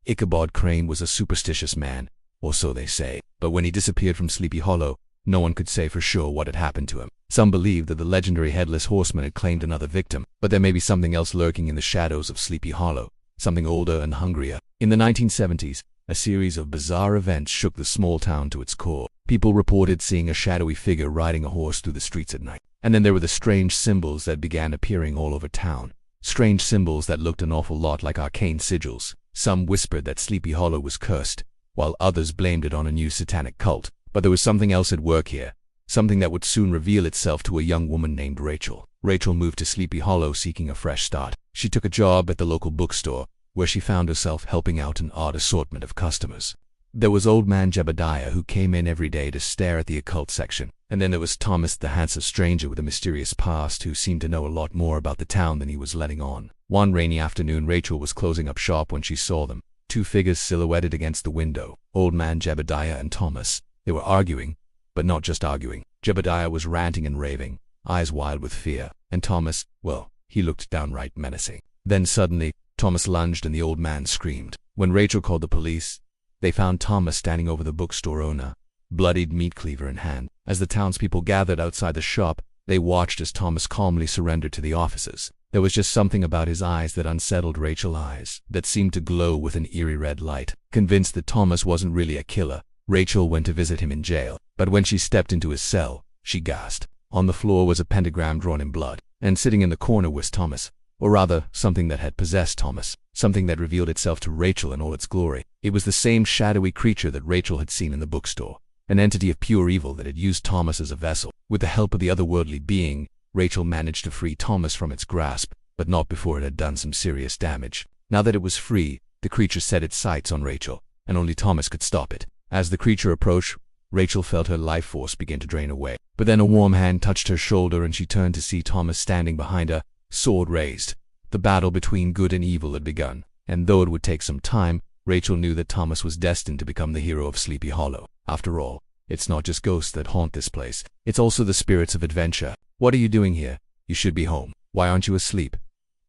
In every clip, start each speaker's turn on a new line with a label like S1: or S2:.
S1: Ichabod Crane was a superstitious man, or so they say, but when he disappeared from Sleepy Hollow, no one could say for sure what had happened to him. Some believed that the legendary Headless Horseman had claimed another victim, but there may be something else lurking in the shadows of Sleepy Hollow, something older and hungrier. In the 1970s, a series of bizarre events shook the small town to its core. People reported seeing a shadowy figure riding a horse through the streets at night. And then there were the strange symbols that began appearing all over town. Strange symbols that looked an awful lot like arcane sigils. Some whispered that Sleepy Hollow was cursed, while others blamed it on a new satanic cult. But there was something else at work here, something that would soon reveal itself to a young woman named Rachel. Rachel moved to Sleepy Hollow seeking a fresh start. She took a job at the local bookstore, where she found herself helping out an odd assortment of customers. There was Old Man Jebediah, who came in every day to stare at the occult section. And then there was Thomas, the handsome stranger with a mysterious past, who seemed to know a lot more about the town than he was letting on. One rainy afternoon, Rachel was closing up shop when she saw them, two figures silhouetted against the window, Old Man Jebediah and Thomas. They were arguing, but not just arguing. Jebediah was ranting and raving, eyes wild with fear, and Thomas, well, he looked downright menacing. Then suddenly, Thomas lunged and the old man screamed. When Rachel called the police, they found Thomas standing over the bookstore owner, bloodied meat cleaver in hand. As the townspeople gathered outside the shop, they watched as Thomas calmly surrendered to the officers. There was just something about his eyes that unsettled Rachel's eyes, that seemed to glow with an eerie red light. Convinced that Thomas wasn't really a killer, Rachel went to visit him in jail. But when she stepped into his cell, she gasped. On the floor was a pentagram drawn in blood, and sitting in the corner was Thomas, or rather, something that had possessed Thomas, something that revealed itself to Rachel in all its glory. It was the same shadowy creature that Rachel had seen in the bookstore, an entity of pure evil that had used Thomas as a vessel. With the help of the otherworldly being, Rachel managed to free Thomas from its grasp, but not before it had done some serious damage. Now that it was free, the creature set its sights on Rachel, and only Thomas could stop it. As the creature approached, Rachel felt her life force begin to drain away. But then a warm hand touched her shoulder and she turned to see Thomas standing behind her, sword raised. The battle between good and evil had begun, and though it would take some time, Rachel knew that Thomas was destined to become the hero of Sleepy Hollow. After all, it's not just ghosts that haunt this place, it's also the spirits of adventure. What are you doing here? You should be home. Why aren't you asleep?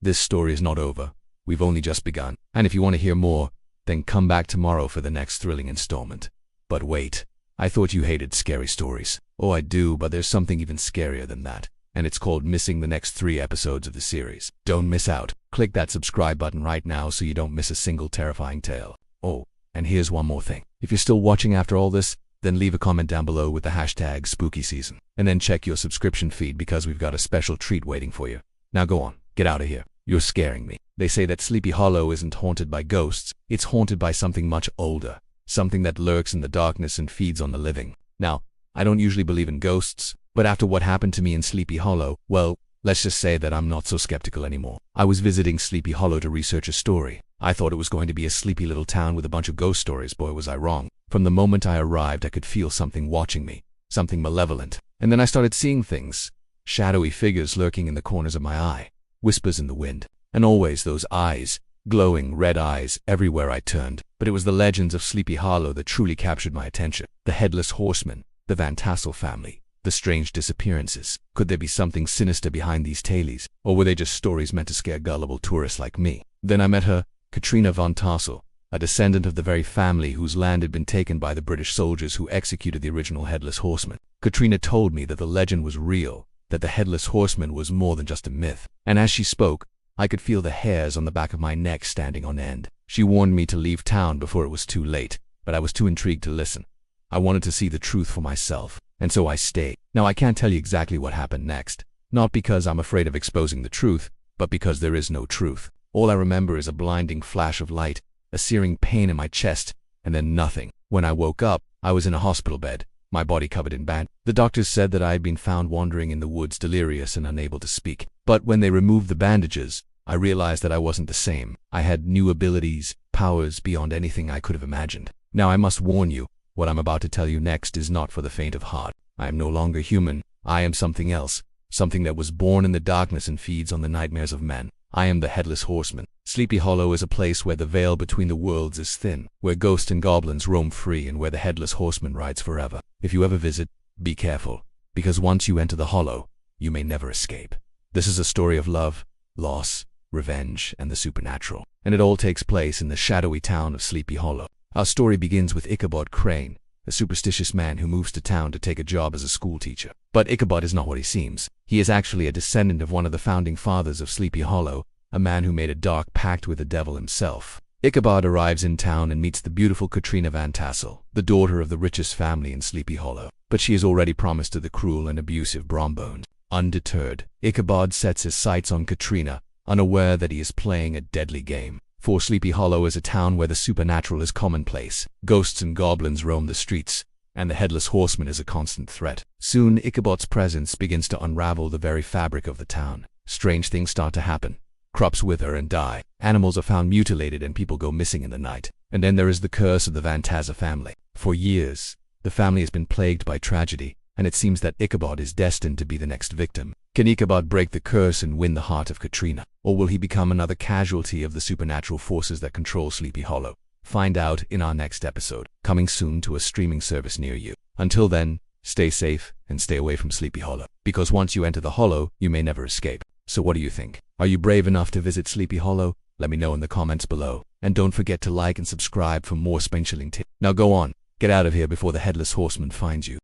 S1: This story is not over. We've only just begun. And if you want to hear more, then come back tomorrow for the next thrilling installment. But wait, I thought you hated scary stories. Oh, I do, but there's something even scarier than that, and it's called missing the next 3 episodes of the series. Don't miss out. Click that subscribe button right now so you don't miss a single terrifying tale. Oh, and here's one more thing. If you're still watching after all this, then leave a comment down below with the hashtag #SpookySeason. And then check your subscription feed because we've got a special treat waiting for you. Now go on, get out of here. You're scaring me. They say that Sleepy Hollow isn't haunted by ghosts, it's haunted by something much older. Something that lurks in the darkness and feeds on the living. Now, I don't usually believe in ghosts, but after what happened to me in Sleepy Hollow, well, let's just say that I'm not so skeptical anymore. I was visiting Sleepy Hollow to research a story. I thought it was going to be a sleepy little town with a bunch of ghost stories. Boy, was I wrong. From the moment I arrived, I could feel something watching me, something malevolent. And then I started seeing things. Shadowy figures lurking in the corners of my eye, whispers in the wind, and always those eyes, glowing red eyes everywhere I turned. But it was the legends of Sleepy Hollow that truly captured my attention. The Headless Horseman, the Van Tassel family, the strange disappearances. Could there be something sinister behind these tales, or were they just stories meant to scare gullible tourists like me? Then I met her, Katrina Van Tassel, a descendant of the very family whose land had been taken by the British soldiers who executed the original Headless Horseman. Katrina told me that the legend was real, that the Headless Horseman was more than just a myth. And as she spoke, I could feel the hairs on the back of my neck standing on end. She warned me to leave town before it was too late, but I was too intrigued to listen. I wanted to see the truth for myself, and so I stayed. Now I can't tell you exactly what happened next, not because I'm afraid of exposing the truth, but because there is no truth. All I remember is a blinding flash of light, a searing pain in my chest, and then nothing. When I woke up, I was in a hospital bed, my body covered in bandages. The doctors said that I had been found wandering in the woods delirious and unable to speak. But when they removed the bandages, I realized that I wasn't the same. I had new abilities, powers beyond anything I could have imagined. Now I must warn you, what I'm about to tell you next is not for the faint of heart. I am no longer human. I am something else, something that was born in the darkness and feeds on the nightmares of men. I am the Headless Horseman. Sleepy Hollow is a place where the veil between the worlds is thin, where ghosts and goblins roam free, and where the Headless Horseman rides forever. If you ever visit, be careful, because once you enter the hollow, you may never escape. This is a story of love, loss, revenge, and the supernatural. And it all takes place in the shadowy town of Sleepy Hollow. Our story begins with Ichabod Crane, a superstitious man who moves to town to take a job as a school teacher. But Ichabod is not what he seems. He is actually a descendant of one of the founding fathers of Sleepy Hollow, a man who made a dark pact with the devil himself. Ichabod arrives in town and meets the beautiful Katrina Van Tassel, the daughter of the richest family in Sleepy Hollow. But she is already promised to the cruel and abusive Brombones. Undeterred, Ichabod sets his sights on Katrina, unaware that he is playing a deadly game. For Sleepy Hollow is a town where the supernatural is commonplace. Ghosts and goblins roam the streets, and the Headless Horseman is a constant threat. Soon, Ichabod's presence begins to unravel the very fabric of the town. Strange things start to happen. Crops wither and die. Animals are found mutilated and people go missing in the night. And then there is the curse of the Van Tassel family. For years, the family has been plagued by tragedy, and it seems that Ichabod is destined to be the next victim. Can Ichabod break the curse and win the heart of Katrina? Or will he become another casualty of the supernatural forces that control Sleepy Hollow? Find out in our next episode, coming soon to a streaming service near you. Until then, stay safe and stay away from Sleepy Hollow, because once you enter the Hollow, you may never escape. So what do you think? Are you brave enough to visit Sleepy Hollow? Let me know in the comments below. And don't forget to like and subscribe for more spine-chilling tips. Now go on, get out of here before the Headless Horseman finds you.